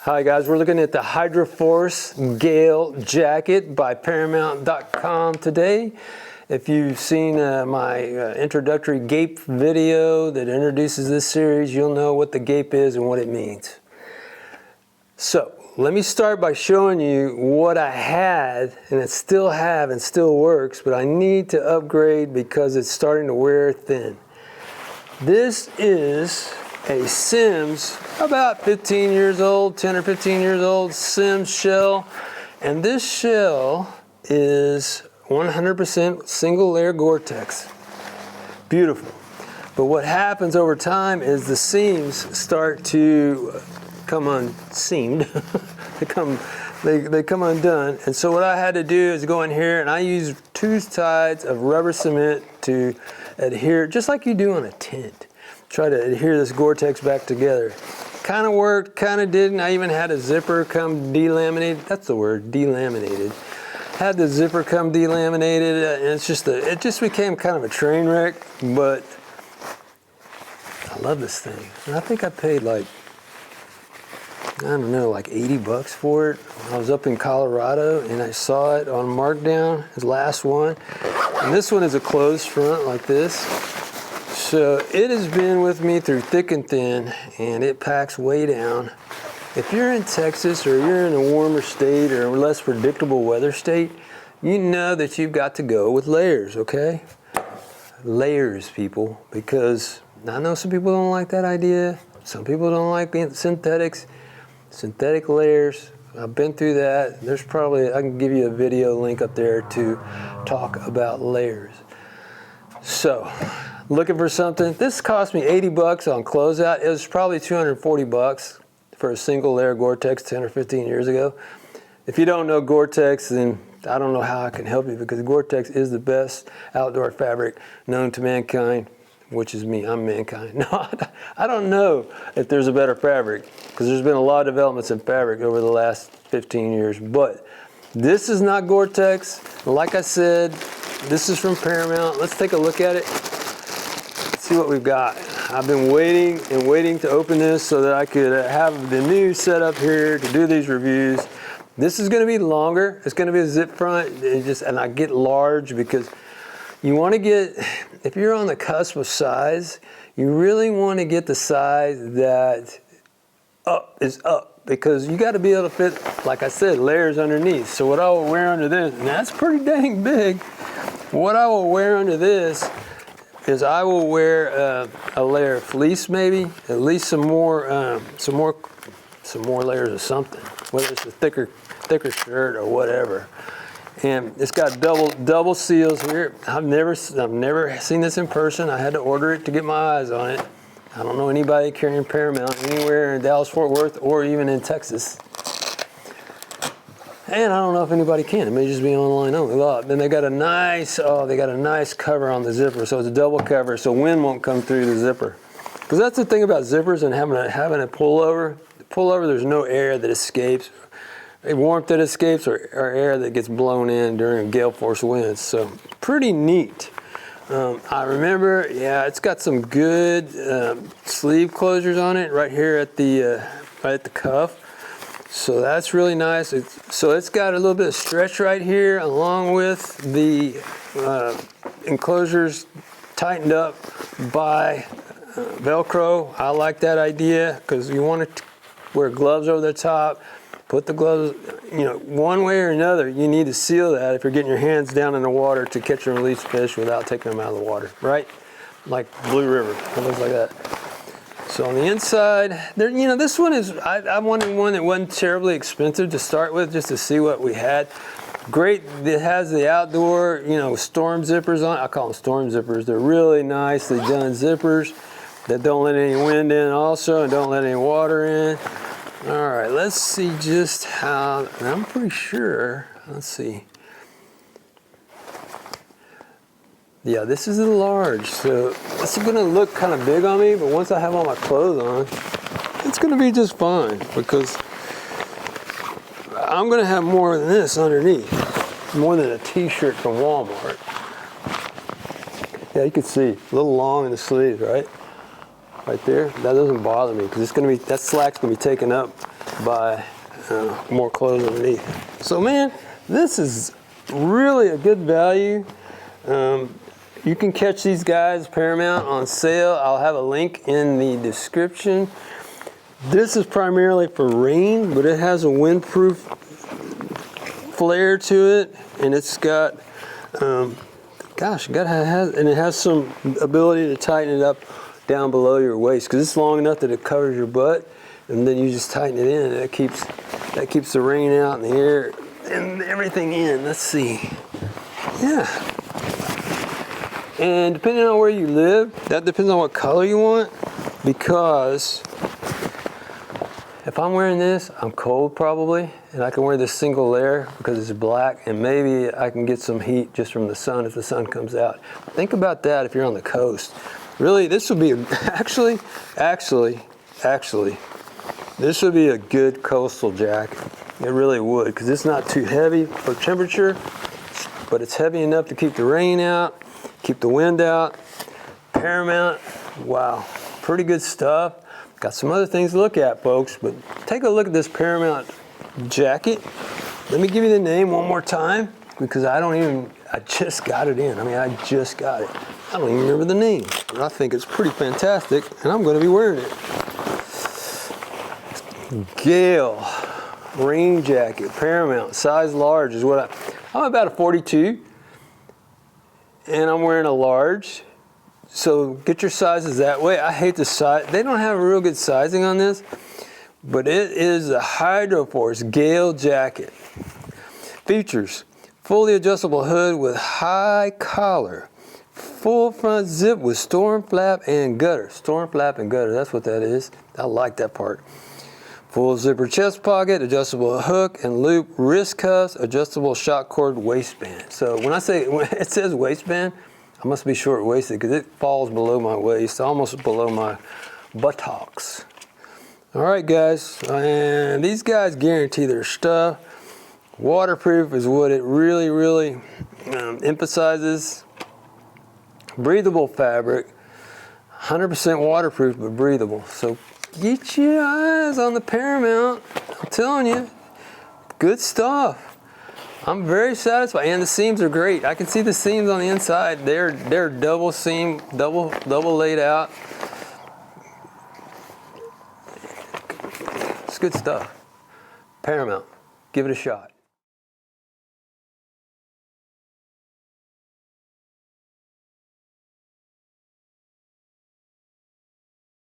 Hi guys, we're looking at the Hydroforce Gale jacket by Paramount.com today. If you've seen my introductory GAPE video that introduces this series, you'll know what the GAPE is and what it means. So let me start by showing you what I had, and I still have and still works, but I need to upgrade because it's starting to wear thin. This is a Sims, about 15 years old, 10 or 15 years old Sims shell. And this shell is 100% single layer Gore-Tex. Beautiful. But what happens over time is the seams start to come unseamed. they come undone. And so what I had to do is go in here and I use 2 sides of rubber cement to adhere, just like you do on a tent. Try to adhere this Gore-Tex back together. Kind of worked, kind of didn't. I even had a zipper come delaminated. That's the word, delaminated. Had the zipper come delaminated, and it just became kind of a train wreck. But I love this thing. And I think I paid like, I don't know, like 80 bucks for it. I was up in Colorado and I saw it on markdown, his last one. And this one is a closed front like this. So it has been with me through thick and thin, and it packs way down. If you're in Texas or you're in a warmer state or a less predictable weather state, you know that you've got to go with layers, okay? Layers, people, because I know some people don't like that idea. Some people don't like being synthetic layers. I've been through that. There's probably, I can give you a video link up there to talk about layers. So, looking for something. This cost me 80 bucks on closeout. It was probably 240 bucks for a single layer Gore-Tex 10 or 15 years ago. If you don't know Gore-Tex, then I don't know how I can help you, because Gore-Tex is the best outdoor fabric known to mankind, which is me. I'm mankind. No, I don't know if there's a better fabric, because there's been a lot of developments in fabric over the last 15 years, but this is not Gore-Tex. Like I said, this is from Paramount. Let's take a look at it. See what we've got. I've been waiting and waiting to open this so that I could have the new setup here to do these reviews. This is going to be longer. It's going to be a zip front, and I get large because you want to get, if you're on the cusp of size, you really want to get the size that is up, because you got to be able to fit, like I said, layers underneath. So what I will wear under this, and that's pretty dang big. What I will wear under this is I will wear a layer of fleece, maybe at least some more layers of something, whether it's a thicker shirt or whatever. And it's got double seals here. I've never seen this in person. I had to order it to get my eyes on it. I don't know anybody carrying Paramount anywhere in Dallas-Fort Worth or even in Texas. And I don't know if anybody can. It may just be online only. Look, then they got a nice, cover on the zipper, so it's a double cover, so wind won't come through the zipper. Because that's the thing about zippers and having a pullover. The pullover, there's no air that escapes, warmth that escapes, or air that gets blown in during gale force winds. So pretty neat. I remember, yeah, it's got some good sleeve closures on it right here at the cuff. So that's really nice. So it's got a little bit of stretch right here, along with the enclosures tightened up by Velcro. I like that idea, because you want to wear gloves over the top. Put the gloves, one way or another, you need to seal that if you're getting your hands down in the water to catch and release fish without taking them out of the water, right? Like Blue River, things like that. So on the inside, there, this one is, I wanted one that wasn't terribly expensive to start with, just to see what we had. Great, it has the outdoor, storm zippers on it. I call them storm zippers. They're really nicely done zippers that don't let any wind in also, and don't let any water in. All right, let's see just how, and I'm pretty sure, let's see. Yeah, this is a large, so it's gonna look kind of big on me, but once I have all my clothes on, it's gonna be just fine, because I'm gonna have more than this underneath, more than a t-shirt from Walmart. Yeah, you can see, a little long in the sleeves, right? Right there, that doesn't bother me, because it's gonna be, that slack's gonna be taken up buy more clothes underneath. So man, this is really a good value. You can catch these guys, Paramount, on sale. I'll have a link in the description. This is primarily for rain, but it has a windproof flare to it, and it's got, gosh, and it has some ability to tighten it up down below your waist, because it's long enough that it covers your butt, and then you just tighten it in, and that keeps the rain out and the air and everything in. Let's see. Yeah. And depending on where you live, that depends on what color you want, because if I'm wearing this, I'm cold probably, and I can wear this single layer because it's black, and maybe I can get some heat just from the sun if the sun comes out. Think about that if you're on the coast. Really, this would be actually, this would be a good coastal jacket. It really would, because it's not too heavy for temperature, but it's heavy enough to keep the rain out, keep the wind out. Paramount, wow, pretty good stuff. Got some other things to look at, folks, but take a look at this Paramount jacket. Let me give you the name one more time, because I just got it in. I just got it. I don't even remember the name, but I think it's pretty fantastic, and I'm going to be wearing it. Gale rain jacket, Paramount, size large is what I'm about a 42, and I'm wearing a large. So get your sizes that way. I hate the size. They don't have a real good sizing on this, but it is a Hydroforce Gale jacket. Features: fully adjustable hood with high collar, full front zip with storm flap and gutter. Storm flap and gutter, that's what that is. I like that part. Full zipper chest pocket, adjustable hook and loop, wrist cuffs, adjustable shock cord waistband. So when it says waistband, I must be short-waisted because it falls below my waist, almost below my buttocks. All right, guys, and these guys guarantee their stuff. Waterproof is what it really emphasizes. Breathable fabric, 100% waterproof but breathable. So get your eyes on the Paramount. I'm telling you, good stuff. I'm very satisfied, and the seams are great. I can see the seams on the inside. They're double seam, double laid out. It's good stuff. Paramount, give it a shot.